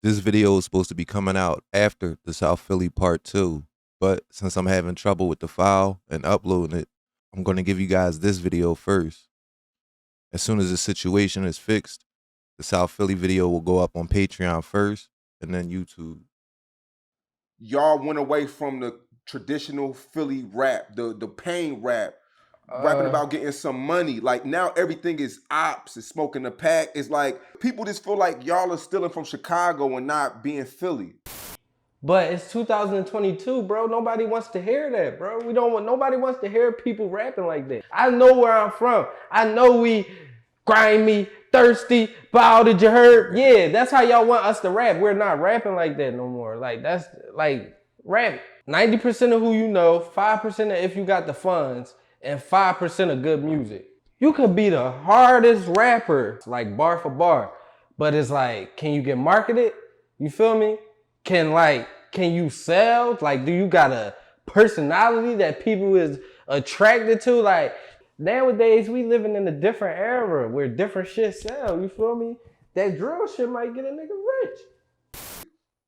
This video is supposed to be coming out after the South Philly part 2, but since I'm having trouble with the file and uploading it, I'm going to give you guys this video first. As soon as the situation is fixed, the South Philly video will go up on Patreon first and then YouTube. Y'all went away from the traditional Philly rap, the pain rap, rapping about getting some money. Like now everything is ops, it's smoking the pack. It's like people just feel like y'all are stealing from Chicago and not being Philly. But it's 2022, bro. Nobody wants to hear that, bro. Nobody wants to hear people rapping like that. I know where I'm from. I know we grimy, thirsty, bow, did you heard? Yeah, that's how y'all want us to rap. We're not rapping like that no more. Like, that's like rap. 90% of who you know, 5% of if you got the funds, and 5% of good music. You could be the hardest rapper, like bar for bar, but it's like, can you get marketed? You feel me? Can you sell? Like, do you got a personality that people is attracted to? Like, nowadays, we living in a different era where different shit sell, you feel me? That drill shit might get a nigga rich.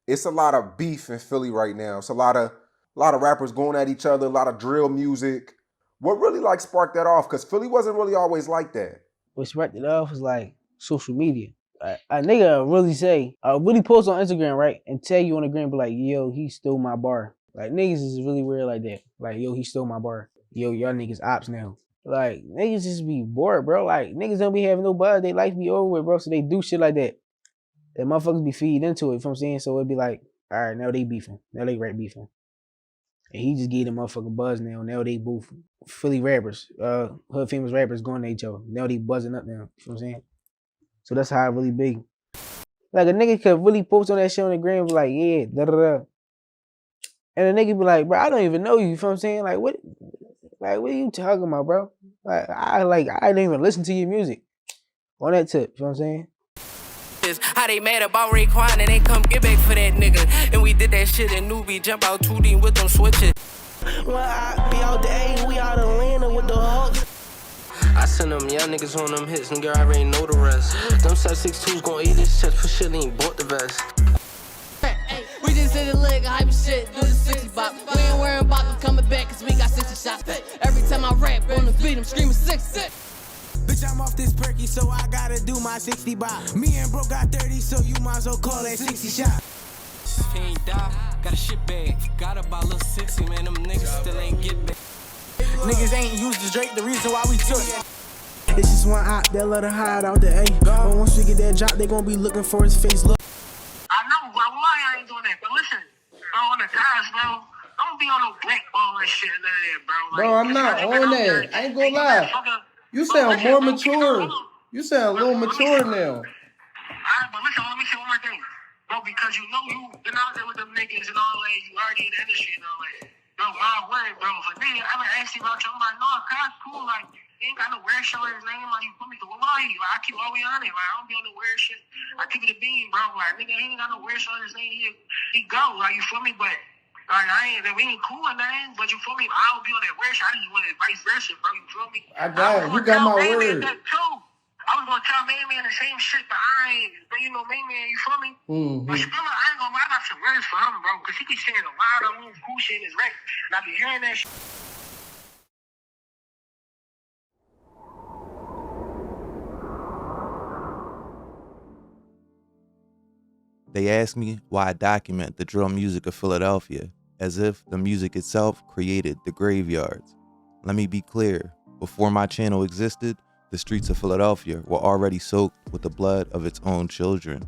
It's a lot of beef in Philly right now. It's a lot of rappers going at each other, a lot of drill music. What really like sparked that off? Because Philly wasn't really always like that. What sparked it off was like social media. A nigga really say, really post on Instagram, right? And tell you on the gram, be like, yo, he stole my bar. Like, niggas is really weird like that. Like, yo, he stole my bar. Yo, y'all niggas ops now. Like, niggas just be bored, bro. Like, niggas don't be having no buzz. They life be over with, bro. So they do shit like that. That motherfuckers be feed into it, you know what I'm saying? So it'd be like, all right, now they beefing. Now they rap beefing. And he just gave them motherfucking buzz now. Now they both Philly rappers, hood famous rappers going at each other. Now they buzzing up now, you know what I'm saying? So that's how it really be. Like a nigga could really post on that shit on the gram, be like, yeah, da-da-da. And a nigga be like, bro, I don't even know you, you know what I'm saying? Like, what are you talking about, bro? I didn't even listen to your music. On that tip, you know what I'm saying? How they mad about Raekwon and they come get back for that nigga. And we did that shit in Newbie, jump out 2D with them switches. Well, I be out the A, we out Atlanta with the Hawks. I send them young niggas on them hits, nigga, I already know the rest. Them 762s gon' eat this chest for shit, ain't bought the vest. Hey, we just hit a leg of hype shit, do the 60 bop. We ain't worrying about them coming back, cause we got 60 shots. Every time I rap on the beat, I'm screaming 60. Bitch, I'm off this perky, so I gotta do my 60 bop. Me and bro got 30, so you might as well call that 60 shot. He ain't die, got a shit bag. Forgot about little 60, man, them niggas still ain't get back. Niggas ain't used to Drake, the reason why we took it. It's just one op, they'll let her hide out the A. But once we get that drop, they gon' be looking for his face. Look. I know, why I ain't doing that, but listen, bro, on the guys, bro, I don't be on no blackball and shit there, bro. Like, Bro, I'm not on that. I ain't gonna lie. You sound more mature. You sound a little mature now. Alright, but listen, let me say one more thing. Bro, because you know you've been out there with them niggas and all that, you already in the industry and all that. Bro, my word, bro. For me, I've been asking about you. I'm like, no, God's cool. Like, he ain't got no weird shit on his name. Like, you put me to Wallahi. Like, I keep all the way on it. Like, I don't be on the weird shit. I keep it a bean, bro. Like, nigga, he ain't got no weird shit on his name. He go. Like, you feel me? But, like, we ain't cool or nothing. But you feel me? I don't be on that weird shit. I just want it vice versa, bro. You feel me? I got it. You got my word. I was gonna tell Man the same shit, but I ain't. But you know, Man, you feel me? Mm-hmm. But still, I ain't gonna lie about some words for him, bro, because he be saying a lot of little cool shit in his record, and I be hearing that shit. They ask me why I document the drill music of Philadelphia, as if the music itself created the graveyards. Let me be clear, before my channel existed, the streets of Philadelphia were already soaked with the blood of its own children.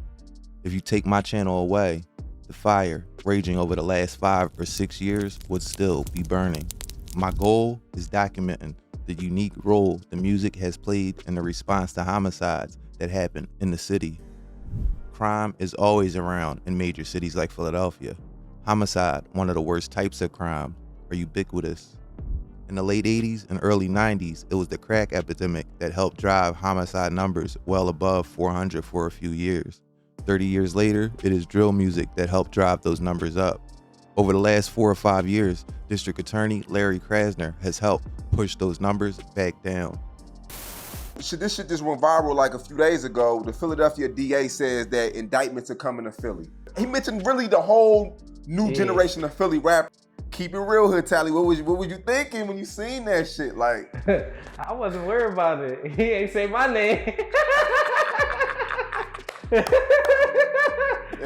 If you take my channel away, the fire raging over the last 5 or 6 years would still be burning. My goal is documenting the unique role the music has played in the response to homicides that happen in the city. Crime is always around in major cities like Philadelphia. Homicide, one of the worst types of crime, are ubiquitous. In the late 80s and early 90s, it was the crack epidemic that helped drive homicide numbers well above 400 for a few years. 30 years later, it is drill music that helped drive those numbers up. Over the last 4 or 5 years, District Attorney Larry Krasner has helped push those numbers back down. This shit just went viral like a few days ago. The Philadelphia DA says that indictments are coming to Philly. He mentioned really the whole new generation of Philly rap. Keep it real here, Tali. What was you thinking when you seen that shit? Like, I wasn't worried about it. He ain't say my name.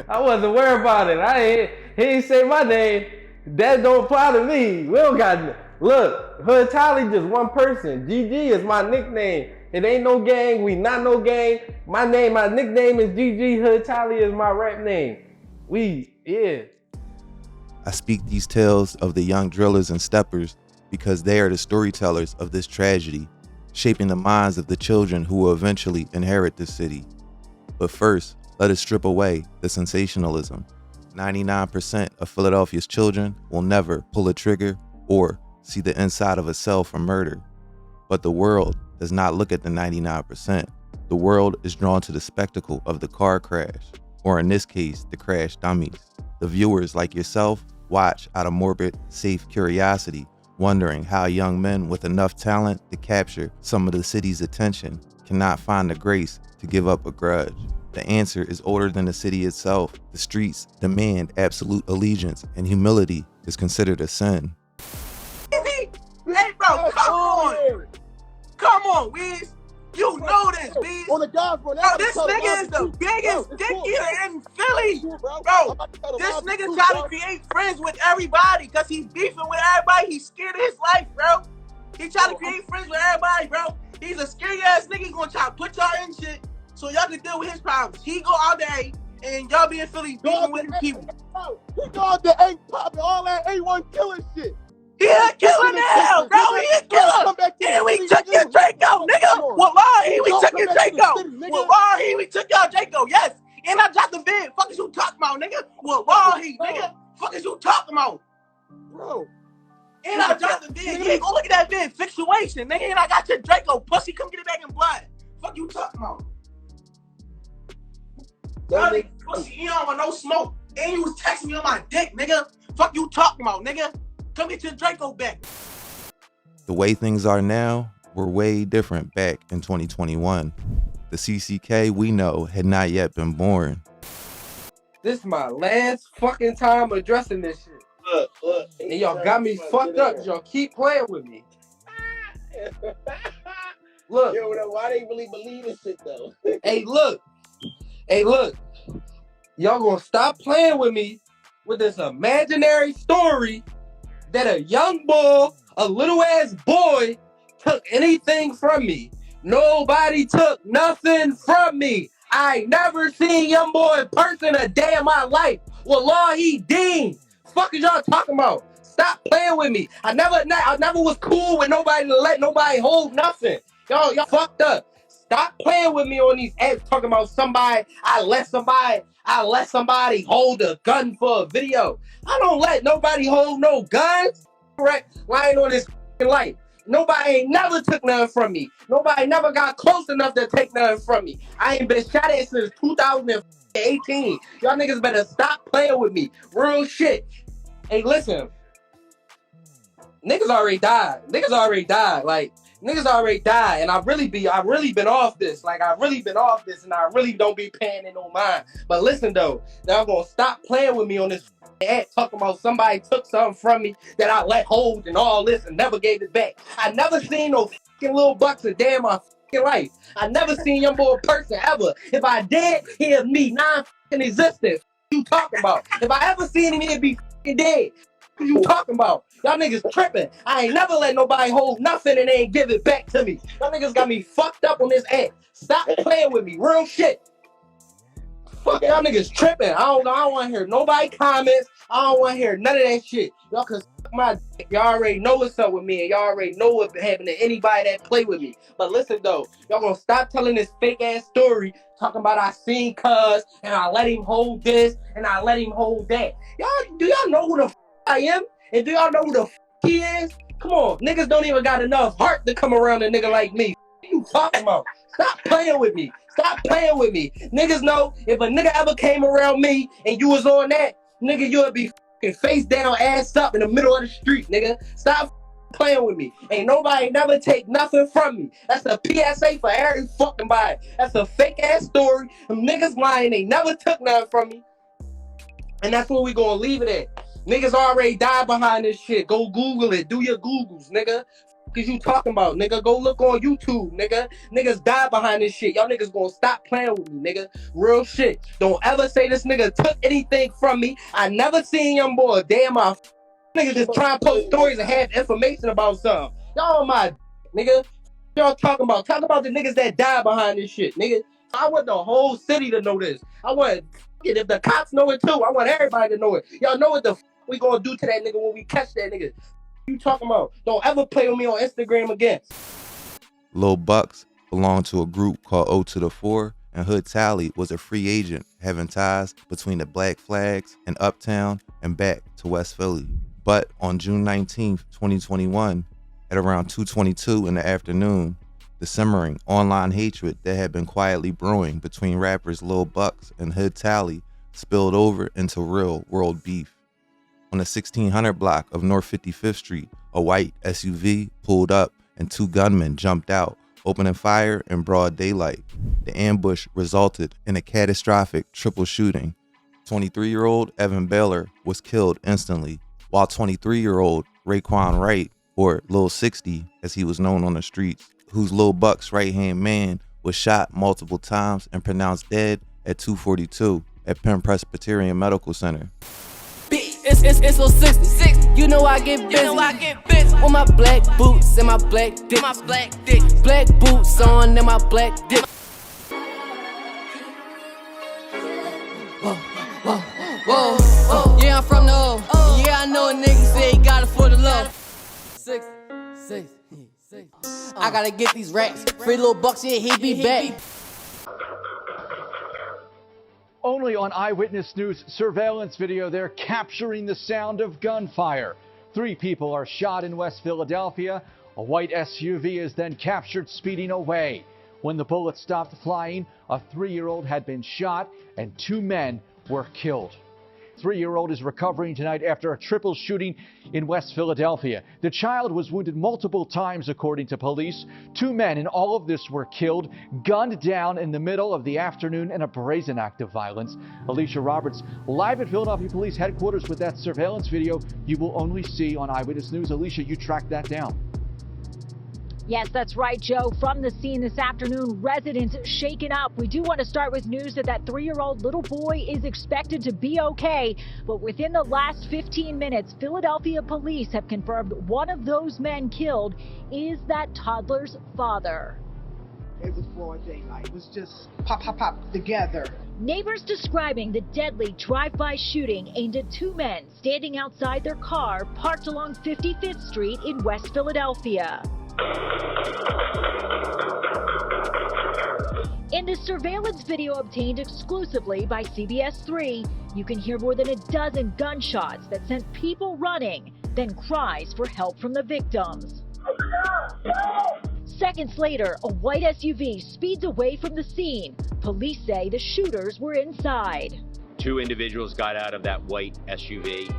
I wasn't worried about it. He ain't say my name. That don't apply to me. We don't got. Look, Hood Tali just one person. GG is my nickname. It ain't no gang. We not no gang. My nickname is GG. Hood Tali is my rap name. I speak these tales of the young drillers and steppers because they are the storytellers of this tragedy, shaping the minds of the children who will eventually inherit this city. But first, let us strip away the sensationalism. 99% of Philadelphia's children will never pull a trigger or see the inside of a cell for murder. But the world does not look at the 99%. The world is drawn to the spectacle of the car crash, or in this case, the crash dummies. The viewers like yourself watch out of morbid, safe curiosity, wondering how young men with enough talent to capture some of the city's attention cannot find the grace to give up a grudge. The answer is older than the city itself. The streets demand absolute allegiance, and humility is considered a sin. Hey, bro, come on, Wiz. You know this, Wiz. On the guys, bro. This nigga is the biggest dickier in Philly, bro. This nigga try to create friends with everybody because he's beefing with everybody. He's scared of his life, bro. He try to create friends with everybody, bro. He's a scary ass nigga. He's gonna try to put y'all in shit so y'all can deal with his problems. He go all day and y'all be in Philly beefing with people. He go out there ain't popping all that A1 killing shit. He a killer now, bro. He a killer. Yeah, we took your Draco, nigga. Wallahi, we took your Draco. Wallahi, we took your Draco. Yes. And I dropped the vid. Fuck is you talking about, nigga? Wallahi, nigga. Fuck is you talking about? Bro. And I dropped the vid. Yeah, go look at that vid. Fixuation, nigga. And I got your Draco. Pussy, come get it back in blood. Fuck you talking about? Nigga, pussy, you don't want no smoke. And you was texting me on my dick, nigga. Fuck you talking about, nigga? Come get your Draco back. The way things are now were way different back in 2021. The CCK we know had not yet been born. This is my last fucking time addressing this shit. Look. And y'all got me fucked up because y'all keep playing with me. Look. Yo, why they really believe this shit though? Hey, look. Y'all gonna stop playing with me with this imaginary story that a young boy, a little ass boy, took anything from me. Nobody took nothing from me. I never seen young boy in person a day of my life. Wallahi Dean. Fuck is y'all talking about? Stop playing with me. I never was cool with nobody to let nobody hold nothing. Y'all fucked up. Stop playing with me on these apps talking about somebody. I let somebody hold a gun for a video. I don't let nobody hold no guns. Right? Lying on this life. Nobody ain't never took nothing from me. Nobody never got close enough to take nothing from me. I ain't been shot at since 2018. Y'all niggas better stop playing with me. Real shit. Hey, listen. Niggas already died. Like, niggas already died. And I really been off this. Like, I really been off this and I really don't be paying it no mind. But listen though, y'all gonna stop playing with me on this app talking about somebody took something from me that I let hold and all this and never gave it back. I never seen no fucking little bucks a day in my fucking life. I never seen young boy person ever. If I did, he'd be non-fucking existent. What you talking about? If I ever seen him, he'd be fucking dead. What you talking about? Y'all niggas tripping. I ain't never let nobody hold nothing and they ain't give it back to me. Y'all niggas got me fucked up on this app. Stop playing with me. Real shit. Fuck y'all niggas tripping. I don't want to hear nobody comments. I don't want to hear none of that shit. Y'all can suck my dick. Y'all already know what's up with me and y'all already know what happened to anybody that play with me. But listen though, y'all gonna stop telling this fake ass story talking about I seen cuz and I let him hold this and I let him hold that. Do y'all know who the f I am? And do y'all know who the f he is? Come on, niggas don't even got enough heart to come around a nigga like me. What you talking about? Stop playing with me. Stop playing with me. Niggas know if a nigga ever came around me and you was on that, nigga, you would be face down, ass up in the middle of the street, nigga. Stop playing with me. Ain't nobody never take nothing from me. That's a PSA for every fucking body. That's a fake ass story. Them niggas lying. They never took nothing from me. And that's where we gonna leave it at. Niggas already died behind this shit. Go Google it. Do your Googles, nigga. Cause you talking about, nigga. Go look on YouTube, nigga. Niggas died behind this shit. Y'all niggas gonna stop playing with me, nigga. Real shit. Don't ever say this nigga took anything from me. I never seen young boy a day in my niggas just trying to post stories and have information about something. Y'all on my nigga. Y'all talking about? Talk about the niggas that died behind this shit, nigga. I want the whole city to know this. I want it. If the cops know it too, I want everybody to know it. Y'all know what the we gonna do to that nigga when we catch that nigga. You talking about? Don't ever play with me on Instagram again. Lil Bucks belonged to a group called O to the 4, and Hood Tali was a free agent having ties between the Black Flags and Uptown and back to West Philly. But on June 19th, 2021, at around 2:22 in the afternoon, the simmering online hatred that had been quietly brewing between rappers Lil Bucks and Hood Tali spilled over into real world beef. On the 1600 block of North 55th Street, a white SUV pulled up and two gunmen jumped out, opening fire in broad daylight. The ambush resulted in a catastrophic triple shooting. 23-year-old Evan Baylor was killed instantly, while 23-year-old Raekwon Wright, or Lil 60 as he was known on the streets, whose Lil Buck's right-hand man was shot multiple times and pronounced dead at 2:42 at Penn Presbyterian Medical Center. It's so 60. You know I get busy. With my black boots and my black dick. Black boots on and my black dick. Whoa. Yeah, I'm from the O. Yeah, I know a nigga say he got it for the love. 6. I gotta get these racks. Free Lil Bucks, yeah, he be back. Only on Eyewitness News surveillance video, they're capturing the sound of gunfire. 3 people are shot in West Philadelphia. A white SUV is then captured speeding away. When the bullets stopped flying, a 3-year-old had been shot and 2 men were killed. 3-year-old is recovering tonight after a triple shooting in West Philadelphia. The child was wounded multiple times, according to police. 2 men in all of this were killed, gunned down in the middle of the afternoon in a brazen act of violence. Alicia Roberts, live at Philadelphia Police Headquarters with that surveillance video you will only see on Eyewitness News. Alicia, you tracked that down. Yes, that's right, Joe. From the scene this afternoon, residents shaken up. We do want to start with news that 3-year-old little boy is expected to be okay. But within the last 15 minutes, Philadelphia police have confirmed one of those men killed is that toddler's father. It was broad daylight. It was just pop together. Neighbors describing the deadly drive-by shooting aimed at 2 men standing outside their car parked along 55th Street in West Philadelphia. In the surveillance video obtained exclusively by CBS 3, you can hear more than a dozen gunshots that sent people running, then cries for help from the victims. Seconds later, a white SUV speeds away from the scene. Police say the shooters were inside. 2 individuals got out of that white SUV,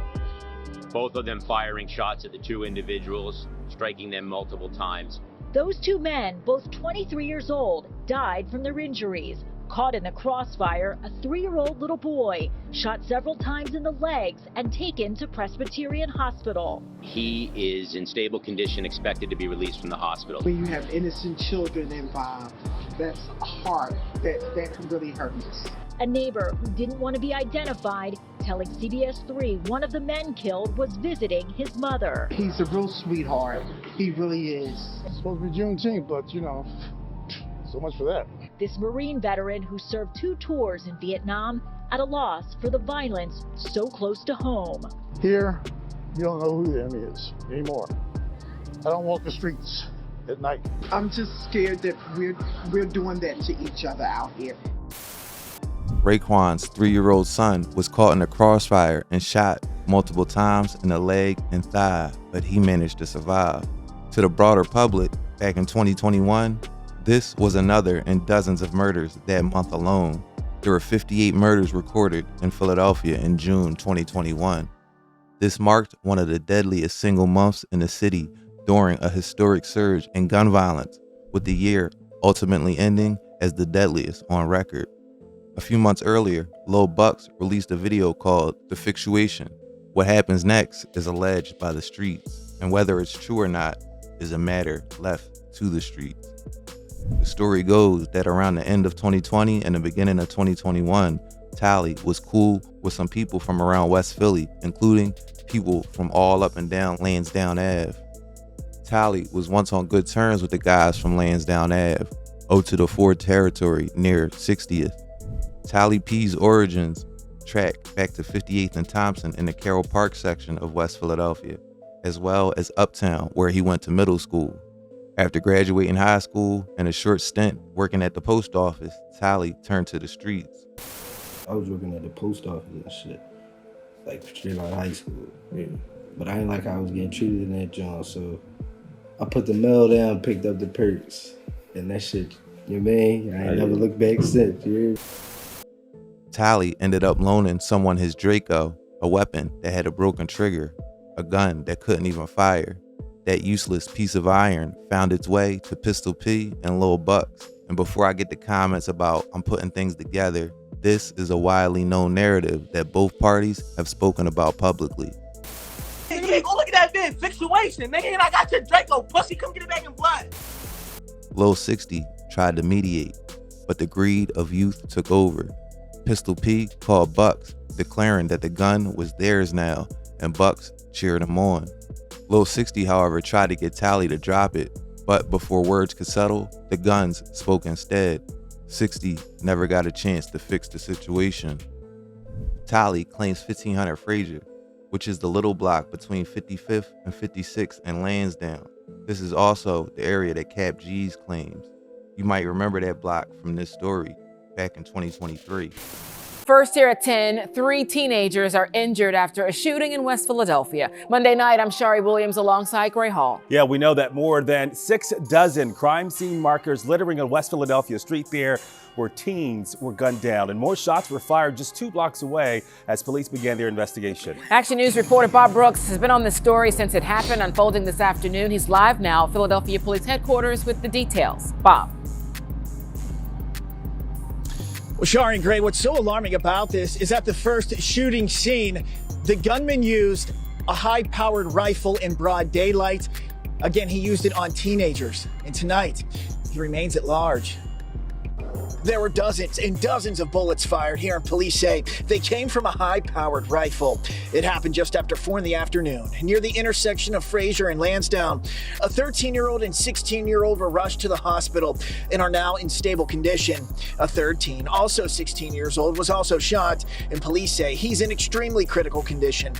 both of them firing shots at the 2 individuals, striking them multiple times. Those 2 men, both 23 years old, died from their injuries. Caught in the crossfire, a 3-year-old little boy shot several times in the legs and taken to Presbyterian Hospital. He is in stable condition, expected to be released from the hospital. When you have innocent children involved, that's hard. That can really hurt us. A neighbor who didn't want to be identified telling CBS 3 one of the men killed was visiting his mother. He's a real sweetheart. He really is. It's supposed to be Juneteenth, but so much for that. This Marine veteran who served 2 tours in Vietnam at a loss for the violence so close to home. Here, you don't know who the enemy is anymore. I don't walk the streets at night. I'm just scared that we're doing that to each other out here. Raekwon's 3-year-old son was caught in a crossfire and shot multiple times in the leg and thigh, but he managed to survive. To the broader public, back in 2021, this was another in dozens of murders that month alone. There were 58 murders recorded in Philadelphia in June 2021. This marked one of the deadliest single months in the city during a historic surge in gun violence, with the year ultimately ending as the deadliest on record. A few months earlier, Lil Bucks released a video called The Fixuation. What happens next is alleged by the streets, and whether it's true or not is a matter left to the streets. The story goes that around the end of 2020 and the beginning of 2021, Tali was cool with some people from around West Philly, including people from all up and down Lansdowne Ave. Tali was once on good terms with the guys from Lansdowne Ave, to the Ford territory near 60th. Tali P's origins track back to 58th and Thompson in the Carroll Park section of West Philadelphia, as well as Uptown, where he went to middle school. After graduating high school and a short stint working at the post office, Tali turned to the streets. I was working at the post office and shit, like straight out of high school. Yeah. But I ain't like I was getting treated in that joint, so I put the mail down, picked up the perks, and that shit, you know what I mean? I ain't never looked back since, you Tali ended up loaning someone his Draco, a weapon that had a broken trigger, a gun that couldn't even fire. That useless piece of iron found its way to Pistol P and Lil Bucks. And before I get the comments about I'm putting things together, this is a widely known narrative that both parties have spoken about publicly. Hey, go look at that vid, Fixuation, nigga, and I got your Draco, pussy, come get it back in blood. Lil 60 tried to mediate, but the greed of youth took over. Pistol P called Bucks, declaring that the gun was theirs now, and Bucks cheered him on. Lil 60, however, tried to get Tali to drop it, but before words could settle, the guns spoke instead. 60 never got a chance to fix the situation. Tali claims 1500 Fraser, which is the little block between 55th and 56th in Lansdowne. This is also the area that Cap G's claims. You might remember that block from this story back in 2023. First here at 10, 3 teenagers are injured after a shooting in West Philadelphia. Monday night, I'm Shari Williams alongside Gray Hall. Yeah, we know that more than 6 dozen crime scene markers littering a West Philadelphia street there where teens were gunned down, and more shots were fired just 2 blocks away as police began their investigation. Action News reporter Bob Brooks has been on this story since it happened, unfolding this afternoon. He's live now at Philadelphia Police Headquarters with the details. Bob. Well, Shari and Gray, what's so alarming about this is at the first shooting scene, the gunman used a high-powered rifle in broad daylight. Again, he used it on teenagers. And tonight, he remains at large. There were dozens and dozens of bullets fired here, and police say they came from a high-powered rifle. It happened just after 4 in the afternoon, near the intersection of Fraser and Lansdowne. A 13-year-old and 16-year-old were rushed to the hospital and are now in stable condition. A third teen, also 16 years old, was also shot, and police say he's in extremely critical condition.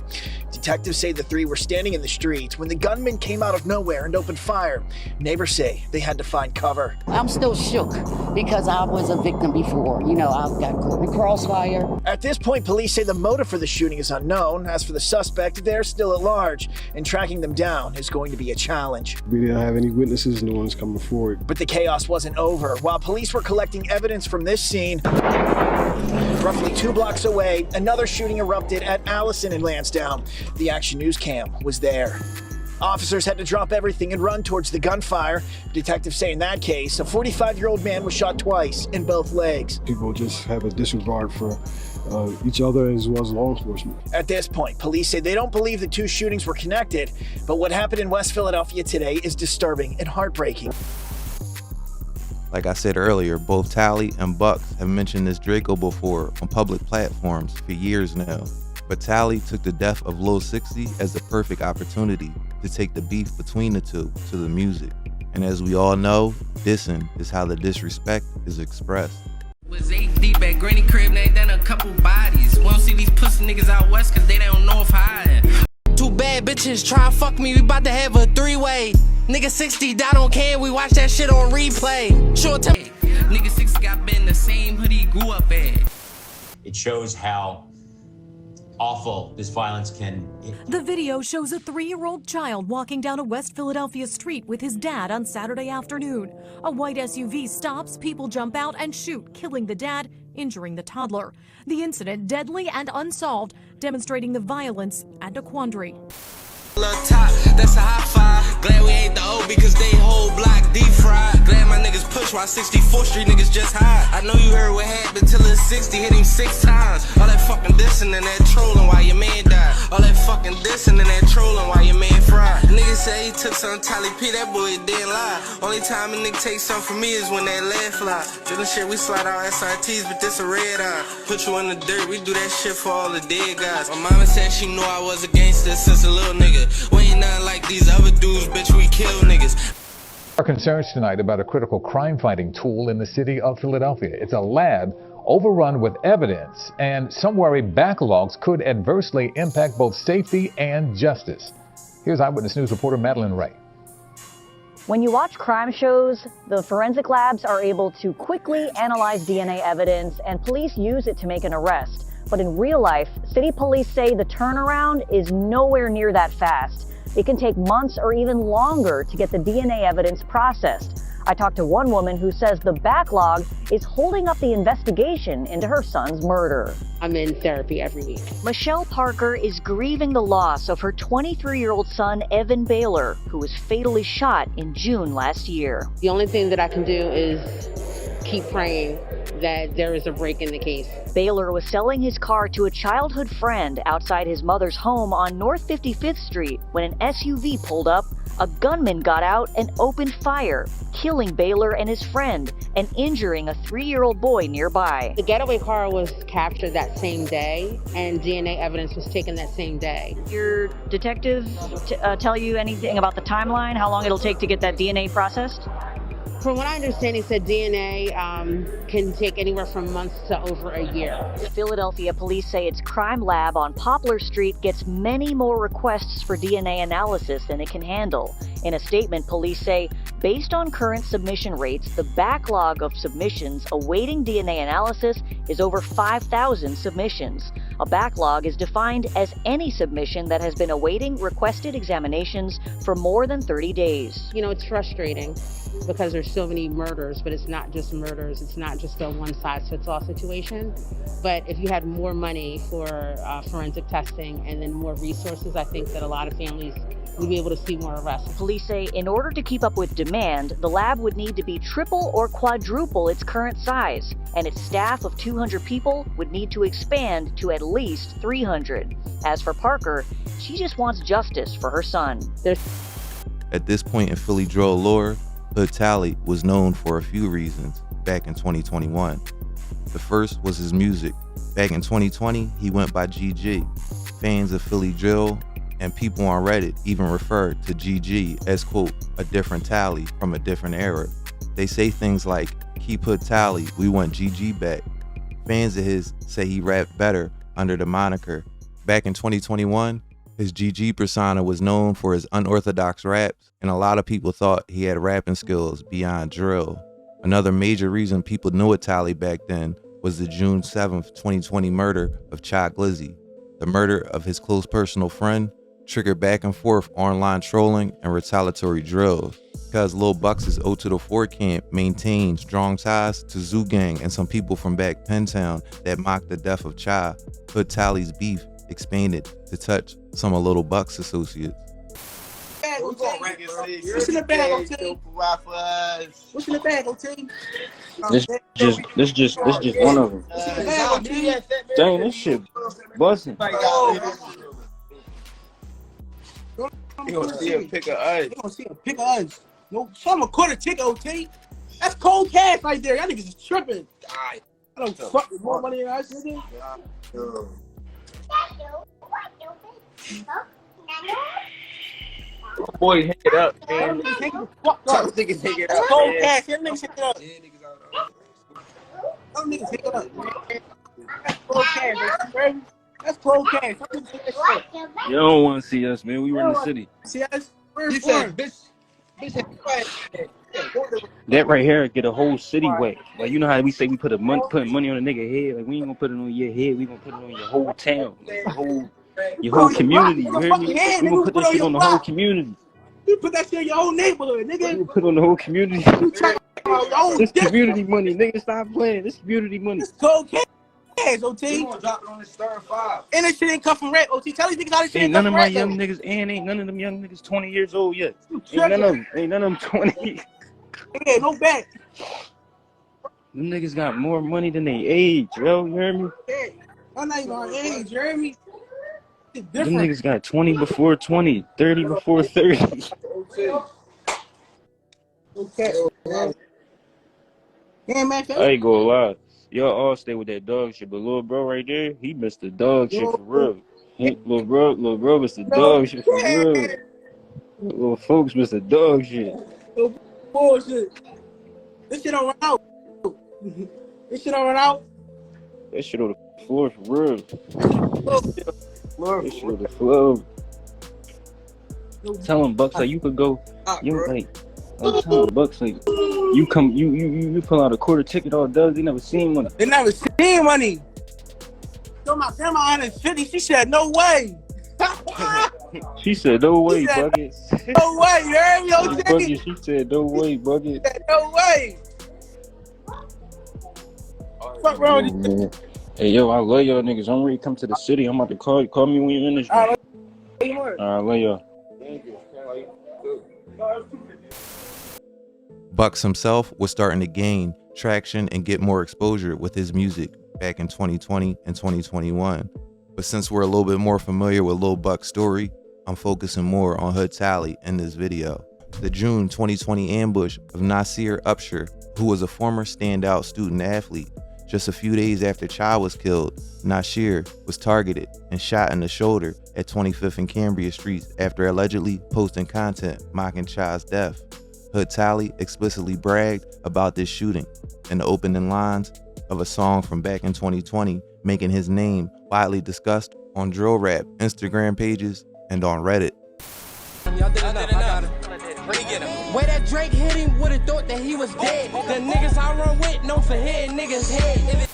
Detectives say the 3 were standing in the street when the gunman came out of nowhere and opened fire. Neighbors say they had to find cover. I'm still shook because I was a victim before. You know, I've got caught in crossfire. At this point, police say the motive for the shooting is unknown. As for the suspect, they're still at large, and tracking them down is going to be a challenge. We didn't have any witnesses, no one's coming forward. But the chaos wasn't over. While police were collecting evidence from this scene, roughly 2 blocks away, another shooting erupted at Allison in Lansdowne. The Action News cam was there. Officers had to drop everything and run towards the gunfire. Detectives say in that case, a 45-year-old man was shot twice in both legs. People just have a disregard for each other as well as law enforcement. At this point, police say they don't believe the 2 shootings were connected, but what happened in West Philadelphia today is disturbing and heartbreaking. Like I said earlier, both Tali and Bucks have mentioned this Draco before on public platforms for years now. But Tali took the death of Lil 60 as the perfect opportunity to take the beef between the two to the music. And as we all know, dissing is how the disrespect is expressed. Was 8 deep at Granny crib, named down a couple bodies. We don't see these pussy niggas out west cause they don't know if hiding. 2 bad bitches try to fuck me, we about to have a 3-way. Nigga 60 died on can, we watch that shit on replay. Short time. Nigga 60 got been the same hood he grew up at. It shows how awful this violence can. The video shows a 3-year-old child walking down a West Philadelphia street with his dad on Saturday afternoon. A white SUV stops, people jump out and shoot, killing the dad, injuring the toddler. The incident deadly and unsolved, demonstrating the violence and a quandary. Top, that's a high five. Glad we ain't the OB because they whole block deep fried. Glad my niggas push while 64th Street niggas just hide. I know you heard what happened till it's 60, hit him 6 times. All that fucking dissing and that trolling while your man died. All that fucking dissing and that trolling while your man fried. Niggas say he took some Tali P, that boy didn't lie. Only time a nigga take something from me is when that lead fly. Drilling shit, we slide out SRTs, but this a red eye. Put you in the dirt, we do that shit for all the dead guys. My mama said she knew I was a gangster since a little nigga. We ain't nothing like these other dudes, bitch, we kill niggas. Our concerns tonight about a critical crime-fighting tool in the city of Philadelphia. It's a lab overrun with evidence, and some worry backlogs could adversely impact both safety and justice. Here's Eyewitness News reporter Madeline Ray. When you watch crime shows, the forensic labs are able to quickly analyze DNA evidence, and police use it to make an arrest. But in real life, city police say the turnaround is nowhere near that fast. It can take months or even longer to get the DNA evidence processed. I talked to one woman who says the backlog is holding up the investigation into her son's murder. I'm in therapy every week. Michelle Parker is grieving the loss of her 23-year-old son, Evan Baylor, who was fatally shot in June last year. The only thing that I can do is keep praying that there is a break in the case. Baylor was selling his car to a childhood friend outside his mother's home on North 55th Street when an SUV pulled up. A gunman got out and opened fire, killing Baylor and his friend and injuring a 3-year-old boy nearby. The getaway car was captured that same day, and DNA evidence was taken that same day. Your detective tell you anything about the timeline, how long it'll take to get that DNA processed? From what I understand, he said DNA can take anywhere from months to over a year. Philadelphia police say its crime lab on Poplar Street gets many more requests for DNA analysis than it can handle. In a statement, police say, based on current submission rates, the backlog of submissions awaiting DNA analysis is over 5,000 submissions. A backlog is defined as any submission that has been awaiting requested examinations for more than 30 days. You know, it's frustrating because there's so many murders, but it's not just murders. It's not just a one-size-fits-all situation. But if you had more money for forensic testing and then more resources, I think that a lot of families would be able to see more arrests. Police say in order to keep up with demand, the lab would need to be triple or quadruple its current size, and its staff of 200 people would need to expand to at least 300. As for Parker, she just wants justice for her son. At this point in Philly drill lore, Hood Tali was known for a few reasons back in 2021. The first was his music. Back in 2020, he went by GG. Fans of Philly drill and people on Reddit even refer to GG as, quote, a different Tali from a different era. They say things like, keep Hood Tali, we want GG back. Fans of his say he rapped better under the moniker. Back in 2021, his GG persona was known for his unorthodox raps, and a lot of people thought he had rapping skills beyond drill. Another major reason people knew a Tali back then was the June 7th, 2020 murder of Chad Glizzy. The murder of his close personal friend triggered back and forth online trolling and retaliatory drills. Because Lil Bucks' O to the 4 camp maintained strong ties to Zoo Gang and some people from back Pentown that mocked the death of Cha, Hood Tali's beef expanded to touch some of Lil Bucks' associates. What's in the bag, OT? What's in the bag, OT? This just one of them. Dang, this shit busting. You gonna see a pick of ice. You gonna see a pick of ice. No, some a quarter ticket, OT. That's cold cash right there. Y'all niggas is tripping. I don't fuck with more money than ice, nigga. Boy, hang it up, man. Niggas hang it up. Cold cash. Them niggas hang it up. Them niggas hang it up, man. That's cold cash, baby. That's cold cash. You don't want to see us, man. We run the city. See us? Where's foreign? Bitch. That right here get a whole city wet. Like, you know how we say we putting money on a nigga head? Like, we ain't gonna put it on your head. We gonna put it on your whole town, like, your whole community. You hear me? We gonna put that shit on the whole community. You put that shit in your whole neighborhood, nigga. We put on the whole community. This community money, nigga. Stop playing. This community money. It's cold cash. Yes, OT. Drop it on the star 5. And this shit ain't come from rap, OT. Tell these niggas how this shit Ain't ain't come none of from my rap, young though. niggas, and ain't none of them young niggas 20 years old yet. Ain't none of them 20. Yeah, no back. Them niggas got more money than they age, yo. You hear me? Yeah. I'm not even our age, you hear me? It's Them different. niggas got 20 before 20, 30 before 30. Okay. Yeah, man. I ain't gonna lie. Y'all all stay with that dog shit, but little bro right there, he missed the dog shit for real. Little bro missed the dog shit for real. Little folks missed the dog shit. No bullshit. This shit don't run out. This shit don't run out. That shit on the floor for real. That shit on the floor. Tell him Bucks like you could go. You like tell him Bucks like you come you pull out a quarter ticket all does. They never seen money. They never seen money. So my grandma 150. She said no way. She said no way, Bucket. No way, you heard me, OT? Bucket, she said no way, Bucket. She said no way. Fuck wrong with you? Man. Hey yo, I love y'all niggas. I'm ready to come to the city. I'm about to call you. Call me when you're in this one. Alright, I love y'all. Bucks himself was starting to gain traction and get more exposure with his music back in 2020 and 2021. But since we're a little bit more familiar with Lil Buck's story, I'm focusing more on Hood Tali in this video. The June 2020 ambush of Nasir Upshur, who was a former standout student athlete. Just a few days after Cha was killed, Nasir was targeted and shot in the shoulder at 25th and Cambria Streets after allegedly posting content mocking Cha's death. Hood Tali explicitly bragged about this shooting in the opening lines of a song from back in 2020, making his name widely discussed on drill rap Instagram pages and on Reddit. Where that Drake hit him, would've thought that he was dead. The niggas I run with, known for hitting niggas' head.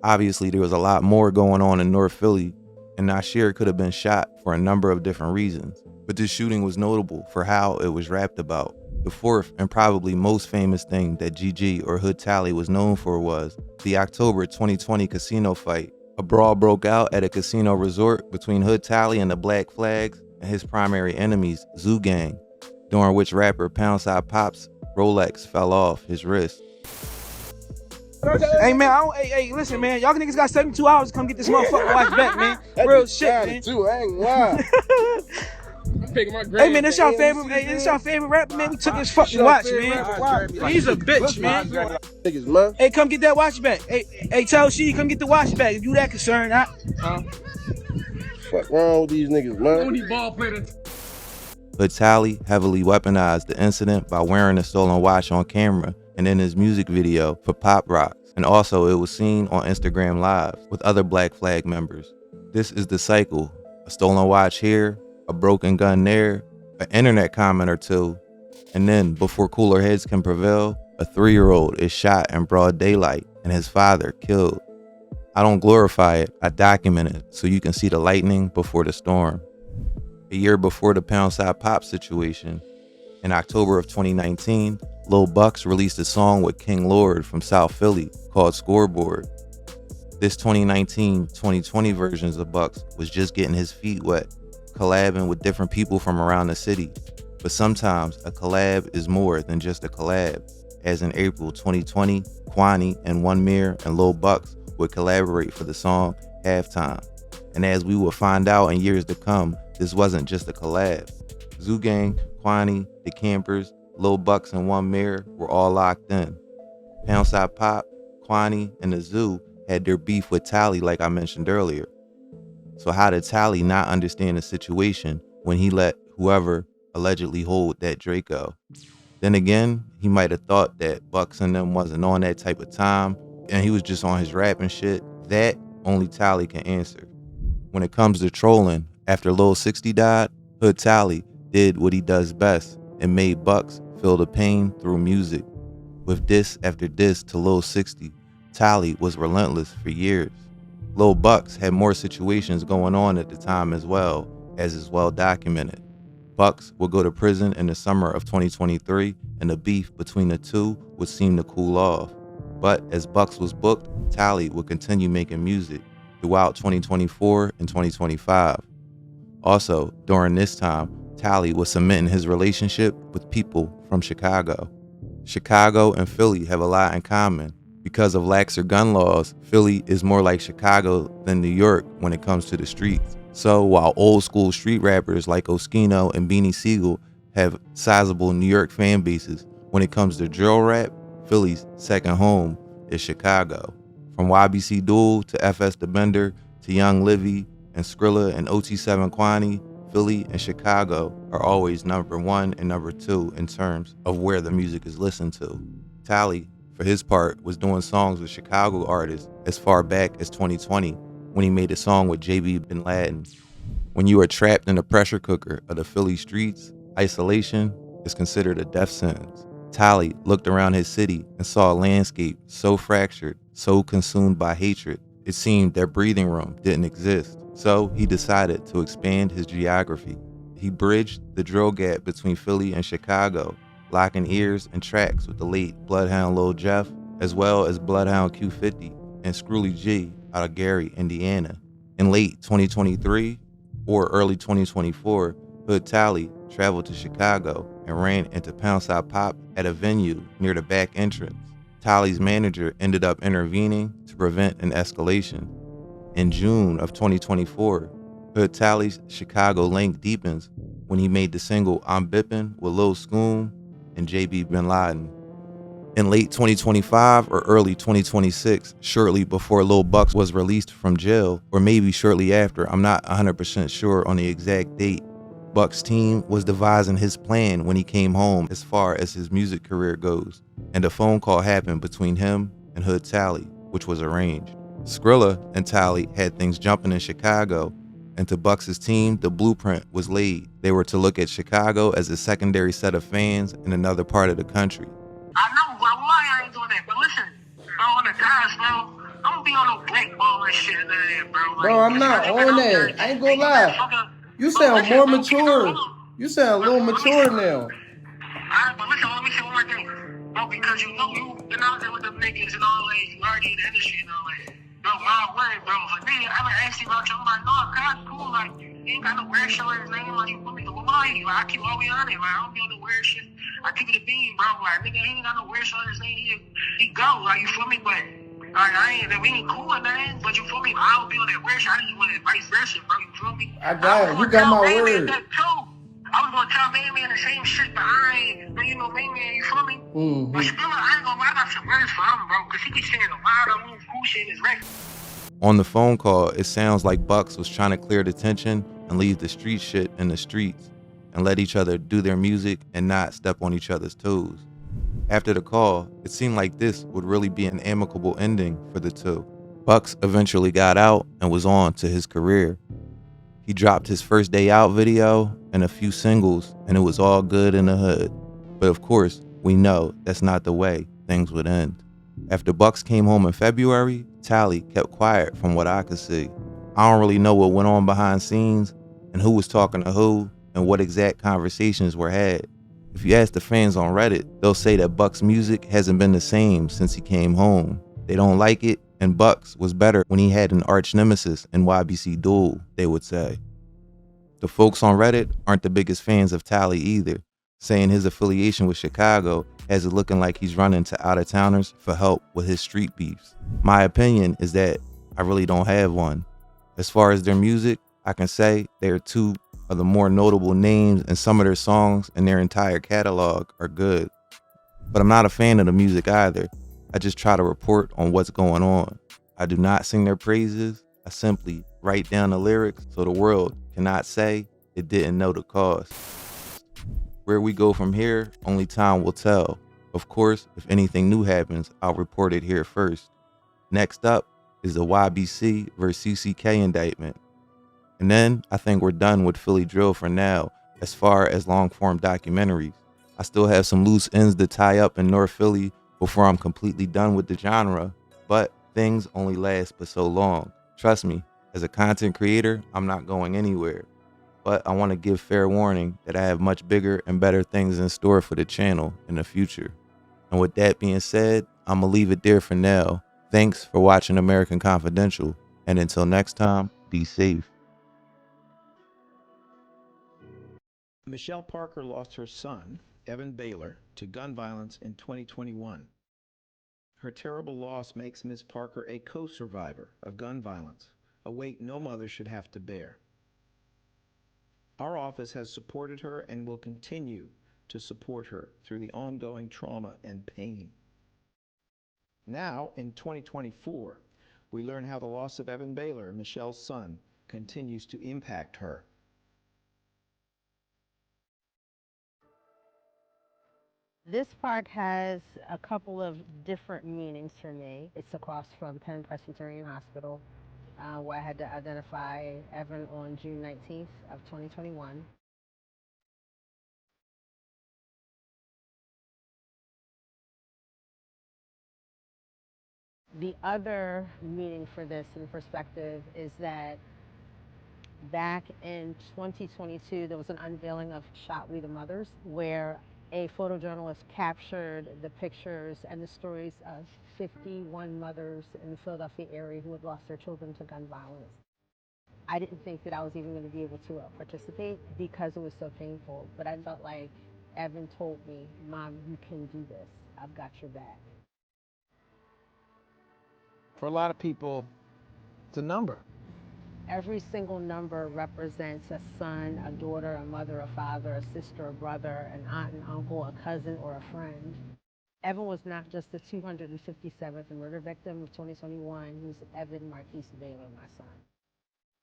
Obviously, there was a lot more going on in North Philly, and Nasir could have been shot for a number of different reasons. But this shooting was notable for how it was rapped about. The fourth and probably most famous thing that GG or Hood Tali was known for was the October 2020 casino fight. A brawl broke out at a casino resort between Hood Tali and the Black Flags and his primary enemies, Zoo Gang, during which rapper Poundside Pop's Rolex fell off his wrist. Hey man, hey, listen man, y'all niggas got 72 hours to come get this motherfucker watch back, man. Real shit, man. Too, I ain't lying. Hey man, this y'all favorite. Hey, this y'all favorite rapper, man. We took his fucking watch, man. He's a bitch, man. Hey, come get that watch back. Hey, tell she come get the watch back if you that concerned, huh? Fuck wrong with these niggas, man. Hood Tali heavily weaponized the incident by wearing a stolen watch on camera and in his music video for Pop Rocks, and also it was seen on Instagram Live with other Black Flag members. This is the cycle: a stolen watch here, a broken gun there, an internet comment or two, and then before cooler heads can prevail, a 3-year-old is shot in broad daylight and his father killed. I don't glorify it, I document it so you can see the lightning before the storm. A year before the Poundside Pop situation, in October of 2019, Lil Bucks released a song with King Lord from South Philly called Scoreboard. This 2019-2020 versions of Bucks was just getting his feet wet, collabing with different people from around the city. But sometimes a collab is more than just a collab, as in April 2020, Kwani and One Mirror and Lil Bucks would collaborate for the song Halftime. And as we will find out in years to come, this wasn't just a collab. Zoo Gang, Kwani, The Campers, Lil Bucks and One Mirror were all locked in. Poundside Pop, Kwani, and the Zoo had their beef with Tali like I mentioned earlier. So how did Tali not understand the situation when he let whoever allegedly hold that Draco? Then again, he might have thought that Bucks and them wasn't on that type of time and he was just on his rap and shit. That only Tali can answer. When it comes to trolling, after Lil 60 died, Hood Tali did what he does best and made Bucks feel the pain through music. With diss after diss to Lil 60, Tali was relentless for years. Lil Bucks had more situations going on at the time as well, as is well documented. Bucks would go to prison in the summer of 2023, and the beef between the two would seem to cool off. But as Bucks was booked, Tali would continue making music throughout 2024 and 2025. Also, during this time, Tali was cementing his relationship with people from Chicago. Chicago and Philly have a lot in common. Because of laxer gun laws, Philly is more like Chicago than New York when it comes to the streets. So while old school street rappers like Oskino and Beanie Siegel have sizable New York fan bases, when it comes to drill rap, Philly's second home is Chicago. From YBC Duel to FS the Bender to Young Livy and Skrilla and OT7 Kwani, Philly and Chicago are always number 1 and number 2 in terms of where the music is listened to. Tali, for his part, was doing songs with Chicago artists as far back as 2020 when he made a song with JB Bin Laden. When you are trapped in the pressure cooker of the Philly streets, isolation is considered a death sentence. Tali looked around his city and saw a landscape so fractured, so consumed by hatred, it seemed that breathing room didn't exist. So he decided to expand his geography. He bridged the drill gap between Philly and Chicago, locking ears and tracks with the late Bloodhound Lil Jeff, as well as Bloodhound Q50 and Scrooly G out of Gary, Indiana. In late 2023 or early 2024, Hood Tali traveled to Chicago and ran into Poundside Pop at a venue near the back entrance. Tali's manager ended up intervening to prevent an escalation. In June of 2024, Hood Tali's Chicago link deepens when he made the single I'm Bippin' with Lil Scoom and JB Bin Laden. In late 2025 or early 2026, shortly before Lil Bucks was released from jail, or maybe shortly after, I'm not 100% sure on the exact date, Bucks' team was devising his plan when he came home as far as his music career goes, and a phone call happened between him and Hood Tali, which was arranged. Skrilla and Tali had things jumping in Chicago, and to Bucks' team, the blueprint was laid. They were to look at Chicago as a secondary set of fans in another part of the country. I know, but why I ain't doing that? But listen, bro, on the guys, bro, I'm gonna be on no blackball and shit and that, bro. Like, Bro, I'm not on that. I ain't gonna lie. You sound more mature. You sound a little mature now. Alright, but listen, let me say one more thing. Bro, because you know you've been out there with them niggas and all that, you already in the industry and all that. Bro, my word, bro. For me, I been asking about you. I'm like, no, God, cool. Like, you ain't got no weird shit on his name. Like, you put me to lie. Like, I keep all the way on it. Like, I don't be on the weird shit. I keep it a bean, bro. Like, nigga, he ain't got no weird shit on his name. He go. Like, you feel me? But, like, we ain't cool or nothing. But you feel me? I don't be on that weird shit. I just want it vice versa, bro. You feel me? I got it. You got my word. I was gonna tell Man the same shit, but I ain't. But you know, Man, you feel me? But still, I ain't gonna lie about some words for him, bro. Because he be saying a lot of cool shit in his record. On the phone call, it sounds like Bucks was trying to clear the tension and leave the street shit in the streets and let each other do their music and not step on each other's toes. After the call, it seemed like this would really be an amicable ending for the two. Bucks eventually got out and was on to his career. He dropped his first day out video and a few singles, and it was all good in the hood. But of course, we know that's not the way things would end. After Bucks came home in February, Tali kept quiet from what I could see. I don't really know what went on behind scenes and who was talking to who and what exact conversations were had. If you ask the fans on Reddit, they'll say that Bucks' music hasn't been the same since he came home. They don't like it, and Bucks was better when he had an arch nemesis in YBC Duel, they would say. The folks on Reddit aren't the biggest fans of Tali either, saying his affiliation with Chicago has it looking like he's running to out-of-towners for help with his street beefs. My opinion is that I really don't have one. As far as their music, I can say they are two of the more notable names, and some of their songs and their entire catalog are good. But I'm not a fan of the music either. I just try to report on what's going on. I do not sing their praises. I simply write down the lyrics so the world cannot say it didn't know the cause. Where we go from here, only time will tell. Of course, if anything new happens, I'll report it here first. Next up is the YBC versus CCK indictment. And then I think we're done with Philly drill for now, as far as long-form documentaries. I still have some loose ends to tie up in North Philly before I'm completely done with the genre, but things only last but so long. Trust me, as a content creator, I'm not going anywhere. But I want to give fair warning that I have much bigger and better things in store for the channel in the future. And with that being said, I'ma leave it there for now. Thanks for watching American Confidential, and until next time, be safe. Michelle Parker lost her son, Evan Baylor, to gun violence in 2021. Her terrible loss makes Ms. Parker a co-survivor of gun violence, a weight no mother should have to bear. Our office has supported her and will continue to support her through the ongoing trauma and pain. Now, in 2024, we learn how the loss of Evan Baylor, Michelle's son, continues to impact her. This park has a couple of different meanings for me. It's across from Penn Presbyterian Hospital, where I had to identify Evan on June 19th of 2021. The other meaning for this in perspective is that back in 2022, there was an unveiling of Shot We the Mothers, where a photojournalist captured the pictures and the stories of 51 mothers in the Philadelphia area who had lost their children to gun violence. I didn't think that I was even going to be able to participate because it was so painful, but I felt like Evan told me, Mom, you can do this. I've got your back. For a lot of people, it's a number. Every single number represents a son, a daughter, a mother, a father, a sister, a brother, an aunt and uncle, a cousin, or a friend. Evan was not just the 257th murder victim of 2021. He was Evan Marquise Baylor, my son.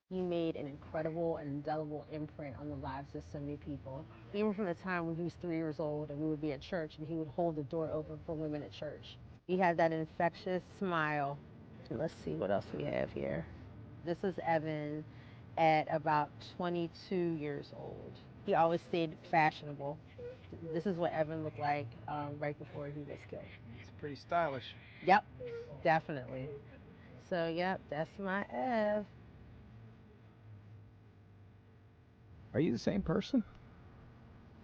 He made an incredible and indelible imprint on the lives of so many people. Even from the time when he was 3 years old and we would be at church and he would hold the door open for women at church. He had that infectious smile. Let's see what else we have here. This is Evan at about 22 years old. He always stayed fashionable. This is what Evan looked like right before he was killed. It's pretty stylish. Yep, definitely. So, yep, that's my Ev. Are you the same person?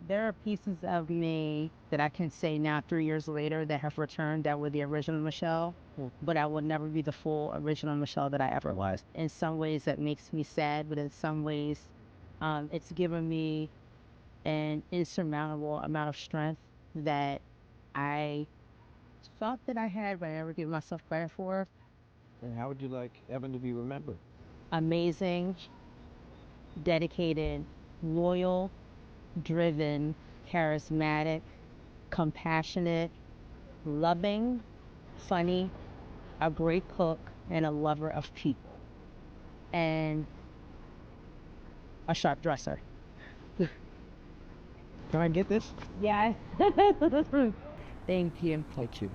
There are pieces of me that I can say now 3 years later that have returned that were the original Michelle, but I will never be the full original Michelle that I ever was. In some ways that makes me sad, but in some ways it's given me an insurmountable amount of strength that I thought that I had, but I never gave myself credit for. And how would you like Evan to be remembered? Amazing, dedicated, loyal, driven, charismatic, compassionate, loving, funny, a great cook, and a lover of people. And a sharp dresser. Can I get this? Yeah. Thank you. Thank you.